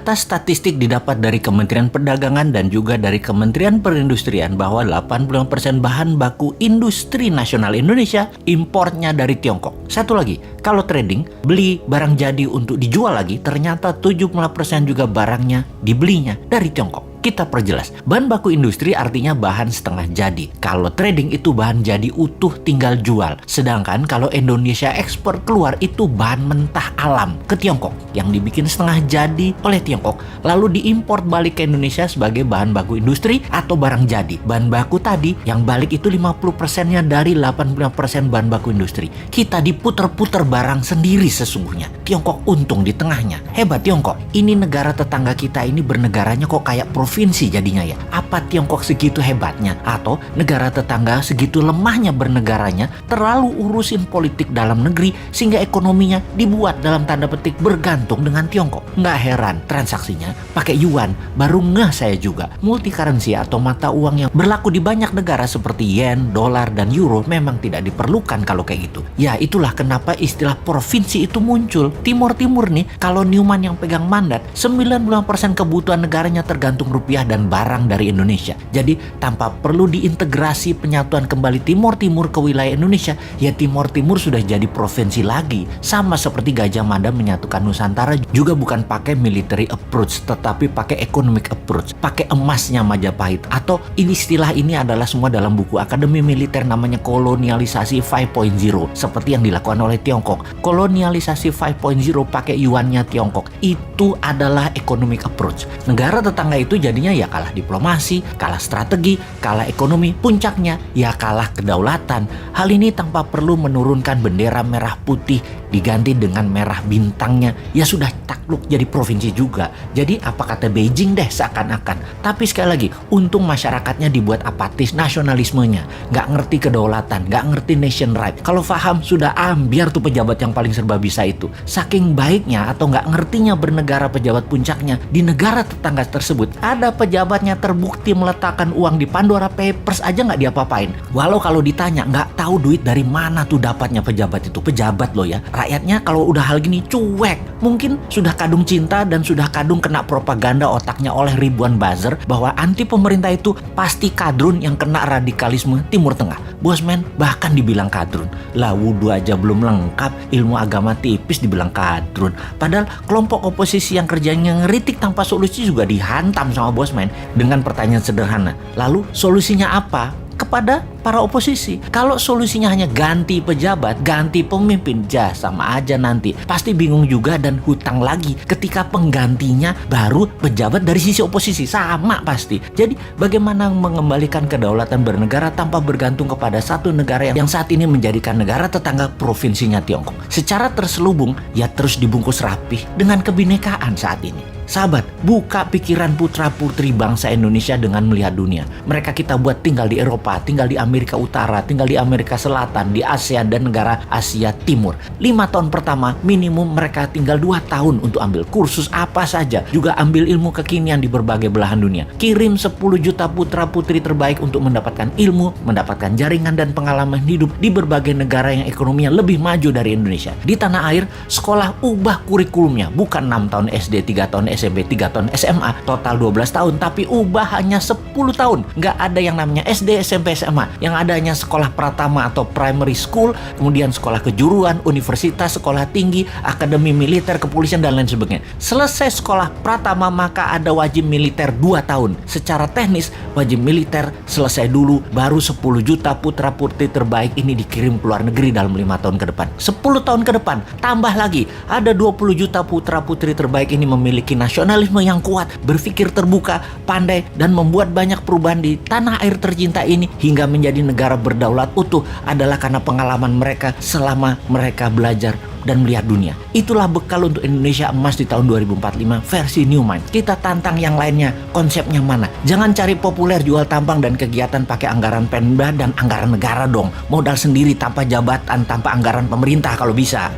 Data statistik didapat dari Kementerian Perdagangan dan juga dari Kementerian Perindustrian bahwa 85% bahan baku industri nasional Indonesia importnya dari Tiongkok. Satu lagi, kalau trading, beli barang jadi untuk dijual lagi, ternyata 70% juga barangnya dibelinya dari Tiongkok. Kita perjelas, bahan baku industri artinya bahan setengah jadi. Kalau trading itu bahan jadi utuh tinggal jual. Sedangkan kalau Indonesia ekspor keluar itu bahan mentah alam ke Tiongkok yang dibikin setengah jadi oleh Tiongkok lalu diimpor balik ke Indonesia sebagai bahan baku industri atau barang jadi. Bahan baku tadi yang balik itu 50%-nya dari 85% bahan baku industri. Kita diputer-puter barang sendiri sesungguhnya. Tiongkok untung di tengahnya. Hebat Tiongkok. Ini negara tetangga kita ini bernegaranya kok kayak provinsi jadinya ya. Apa Tiongkok segitu hebatnya? Atau negara tetangga segitu lemahnya bernegaranya, terlalu urusin politik dalam negeri sehingga ekonominya dibuat dalam tanda petik bergantung dengan Tiongkok. Nggak heran transaksinya pakai yuan. Baru ngeh saya juga. Multi currency atau mata uang yang berlaku di banyak negara seperti yen, dolar, dan euro memang tidak diperlukan kalau kayak gitu. Ya itulah kenapa istilah provinsi itu muncul. Timur nih, kalau Newman yang pegang mandat, 90% kebutuhan negaranya tergantung rupiah dan barang dari Indonesia. Jadi tanpa perlu diintegrasi penyatuan kembali Timur ke wilayah Indonesia, ya Timur sudah jadi provinsi lagi. Sama seperti Gajah Mada menyatukan Nusantara juga bukan pakai military approach, tetapi pakai economic approach, pakai emasnya Majapahit. Atau istilah ini adalah semua dalam buku Akademi Militer, namanya kolonialisasi 5.0, seperti yang dilakukan oleh Tiongkok. Kolonialisasi 5.0 pakai yuannya Tiongkok. Itu adalah economic approach. Negara tetangga itu jadinya ya kalah diplomasi, kalah strategi, kalah ekonomi, puncaknya ya kalah kedaulatan. Hal ini tanpa perlu menurunkan bendera merah putih diganti dengan merah bintangnya, ya sudah takluk jadi provinsi juga. Jadi apa kata Beijing deh seakan-akan. Tapi sekali lagi, untung masyarakatnya dibuat apatis nasionalismenya, nggak ngerti kedaulatan, nggak ngerti nation right. Kalau paham sudah ambiar tuh pejabat yang paling serba bisa itu. Saking baiknya atau nggak ngertinya bernegara pejabat puncaknya, di negara tetangga tersebut ada pejabatnya terbukti meletakkan uang di Pandora Papers aja nggak diapa-apain. Walau kalau ditanya nggak tahu duit dari mana tuh dapatnya pejabat itu. Pejabat loh ya. Rakyatnya kalau udah hal gini cuek. Mungkin sudah kadung cinta dan sudah kadung kena propaganda otaknya oleh ribuan buzzer bahwa anti pemerintah itu pasti kadrun yang kena radikalisme Timur Tengah. Bosman bahkan dibilang kadrun. Lah wudhu aja belum lengkap, ilmu agama tipis dibilang kadrun. Padahal kelompok oposisi yang kerjanya ngeritik tanpa solusi juga dihantam sama Bosman dengan pertanyaan sederhana. Lalu solusinya apa? Kepada para oposisi. Kalau solusinya hanya ganti pejabat, ganti pemimpin, sama aja nanti. Pasti bingung juga dan hutang lagi ketika penggantinya baru pejabat dari sisi oposisi. Sama pasti. Jadi bagaimana mengembalikan kedaulatan bernegara tanpa bergantung kepada satu negara yang saat ini menjadikan negara tetangga provinsinya Tiongkok. Secara terselubung, ya terus dibungkus rapih dengan kebinekaan saat ini. Sahabat, buka pikiran putra-putri bangsa Indonesia dengan melihat dunia. Mereka kita buat tinggal di Eropa, tinggal di Amerika Utara, tinggal di Amerika Selatan, di ASEAN dan negara Asia Timur. 5 tahun pertama minimum mereka tinggal 2 tahun untuk ambil kursus apa saja. Juga ambil ilmu kekinian di berbagai belahan dunia. Kirim 10 juta putra-putri terbaik untuk mendapatkan ilmu, mendapatkan jaringan dan pengalaman hidup di berbagai negara yang ekonominya lebih maju dari Indonesia. Di tanah air, sekolah ubah kurikulumnya. Bukan 6 tahun SD, 3 tahun SMP, 3 tahun SMA, total 12 tahun, tapi ubah hanya 10 tahun. Nggak ada yang namanya SD, SMP, SMA. Yang ada hanya sekolah pratama atau primary school, kemudian sekolah kejuruan, universitas, sekolah tinggi, akademi militer, kepolisian, dan lain sebagainya. Selesai sekolah pratama, maka ada wajib militer 2 tahun. Secara teknis, wajib militer selesai dulu, baru 10 juta putra-putri terbaik ini dikirim ke luar negeri dalam 5 tahun ke depan. 10 tahun ke depan, tambah lagi, ada 20 juta putra-putri terbaik ini memiliki nasionalisme yang kuat, berpikir terbuka, pandai, dan membuat banyak perubahan di tanah air tercinta ini hingga menjadi negara berdaulat utuh adalah karena pengalaman mereka selama mereka belajar dan melihat dunia. Itulah bekal untuk Indonesia emas di tahun 2045 versi Newman. Kita tantang yang lainnya, konsepnya mana? Jangan cari populer jual tampang dan kegiatan pakai anggaran Pemda dan anggaran negara dong. Modal sendiri tanpa jabatan, tanpa anggaran pemerintah kalau bisa.